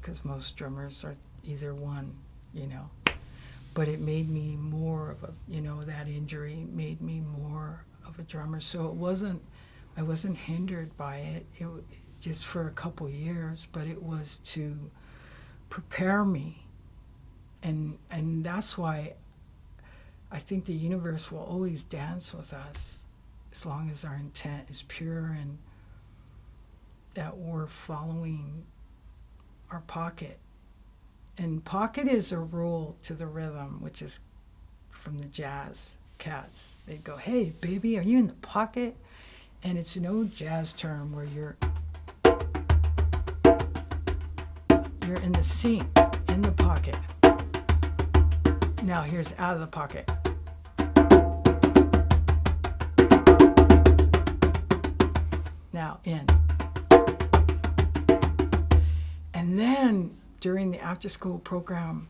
because most drummers are either one, you know. But it made me more of a, you know, that injury made me more of a drummer. So I wasn't hindered by it, just for a couple years, but it was to prepare me. And that's why I think the universe will always dance with us as long as our intent is pure and that we're following our pocket. And pocket is a rule to the rhythm, which is from the jazz cats. They go, hey, baby, are you in the pocket? And it's an old jazz term where you're in the sync, in the pocket. Now here's out of the pocket. Now in. And then during the after school program,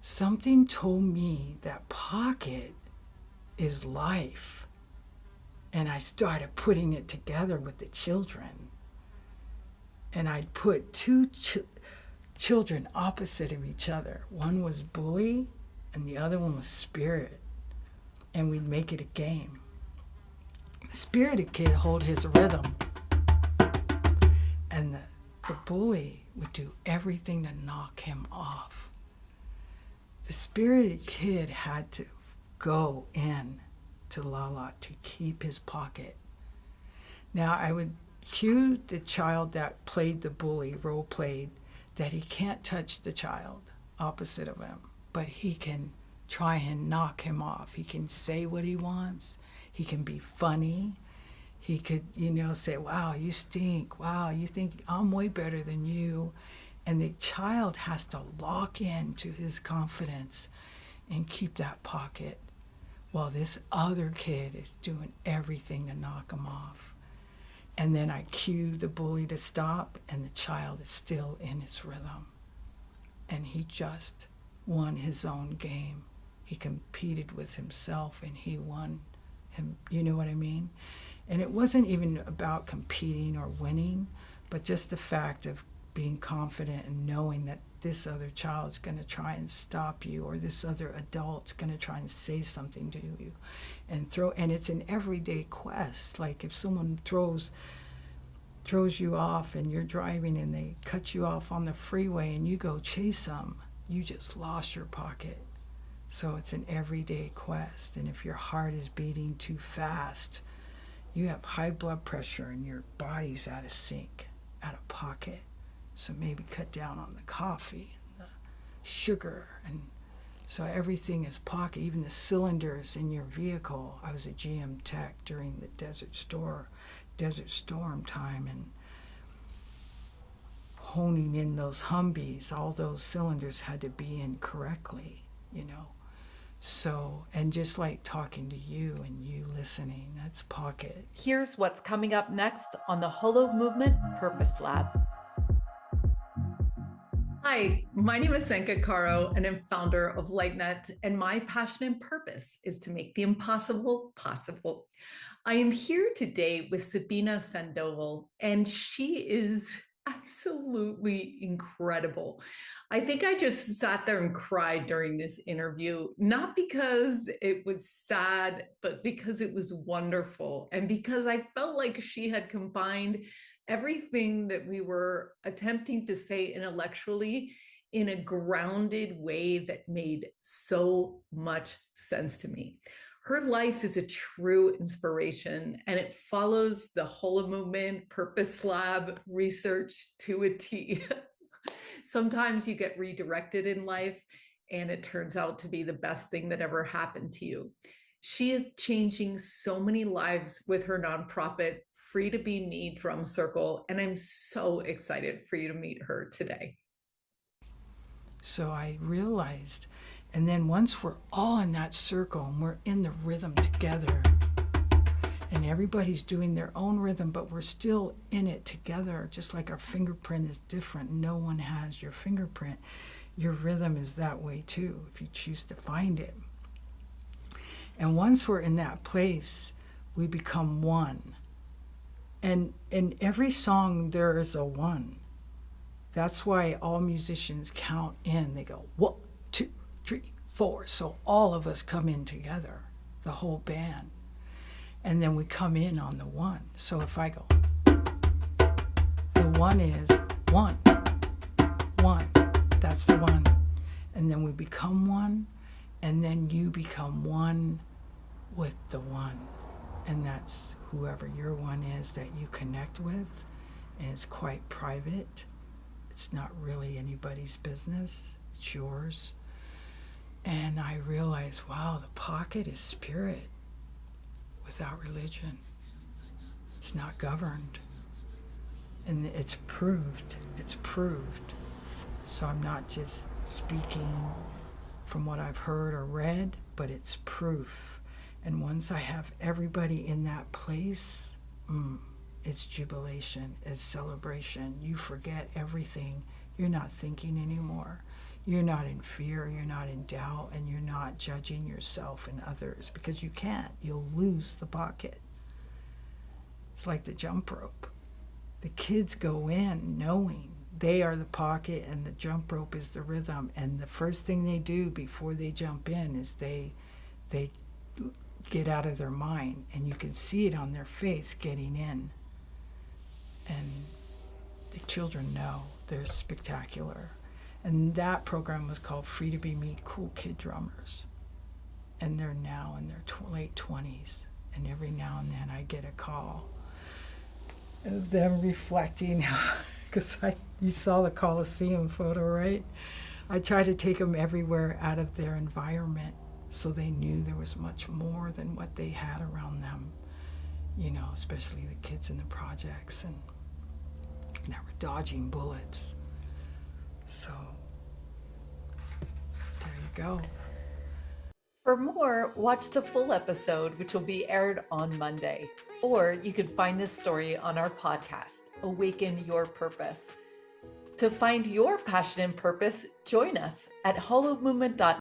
something told me that pocket is life. And I started putting it together with the children. And I'd put two children opposite of each other. One was bully and the other one was spirit. And we'd make it a game. The spirited kid hold his rhythm. And the bully would do everything to knock him off. The spirited kid had to go in to Lala to keep his pocket. Now I would cue the child that played the bully, role played, that he can't touch the child opposite of him, but he can try and knock him off. He can say what he wants. He can be funny. He could, you know, say, wow, you stink. Wow, you think I'm way better than you. And the child has to lock in to his confidence and keep that pocket while this other kid is doing everything to knock him off. And then I cue the bully to stop, and the child is still in his rhythm. And he just won his own game. He competed with himself, and he won him. You know what I mean? And it wasn't even about competing or winning, but just the fact of being confident and knowing that this other child's going to try and stop you, or this other adult's going to try and say something to you, and it's an everyday quest. Like if someone throws you off and you're driving and they cut you off on the freeway and you go chase them, you just lost your pocket. So it's an everyday quest. And if your heart is beating too fast, you have high blood pressure and your body's out of sync, out of pocket. So maybe cut down on the coffee and the sugar. And so everything is pocket, even the cylinders in your vehicle. I was a GM tech during the Desert Storm time, and honing in those Humvees, all those cylinders had to be in correctly, you know. So, and just like talking to you and you listening, that's pocket. Here's what's coming up next on the Holo Movement Purpose Lab. Hi, my name is Zenka Caro, and I'm founder of LightNet, and my passion and purpose is to make the impossible possible. I am here today with Sabina Sandova, and she is absolutely incredible. I think I just sat there and cried during this interview, not because it was sad, but because it was wonderful, and because I felt like she had combined everything that we were attempting to say intellectually in a grounded way that made so much sense to me. Her life is a true inspiration, and it follows the Holo Movement Purpose Lab research to a T. Sometimes you get redirected in life, and it turns out to be the best thing that ever happened to you. She is changing so many lives with her nonprofit, Free to Be Me Drum Circle, and I'm so excited for you to meet her today. So I realized, and then once we're all in that circle and we're in the rhythm together, and everybody's doing their own rhythm, but we're still in it together, just like our fingerprint is different. No one has your fingerprint. Your rhythm is that way too, if you choose to find it. And once we're in that place, we become one. And in every song, there is a one. That's why all musicians count in. They go 1, 2, 3, 4. So all of us come in together, the whole band. And then we come in on the 1. So if I go, the 1 is 1, 1. That's the 1. And then we become 1. And then you become 1 with the 1. And that's whoever your 1 is that you connect with. And it's quite private. It's not really anybody's business. It's yours. And I realized, wow, the pocket is spirit without religion. It's not governed. And it's proved. It's proved. So I'm not just speaking from what I've heard or read, but it's proof. And once I have everybody in that place, it's jubilation, it's celebration. You forget everything. You're not thinking anymore. You're not in fear, you're not in doubt, and you're not judging yourself and others, because you can't. You'll lose the pocket. It's like the jump rope. The kids go in knowing they are the pocket and the jump rope is the rhythm, and the first thing they do before they jump in is they get out of their mind, and you can see it on their face getting in. And the children know. They're spectacular. And that program was called Free to Be Me Cool Kid Drummers. And they're now in their late 20s. And every now and then I get a call of them reflecting, because you saw the Coliseum photo, right? I try to take them everywhere out of their environment so they knew there was much more than what they had around them, especially the kids in the projects and that were dodging bullets. So there you go. For more, watch the full episode, which will be aired on Monday. Or you can find this story on our podcast, Awaken Your Purpose. To find your passion and purpose, join us at hollowmovement.net.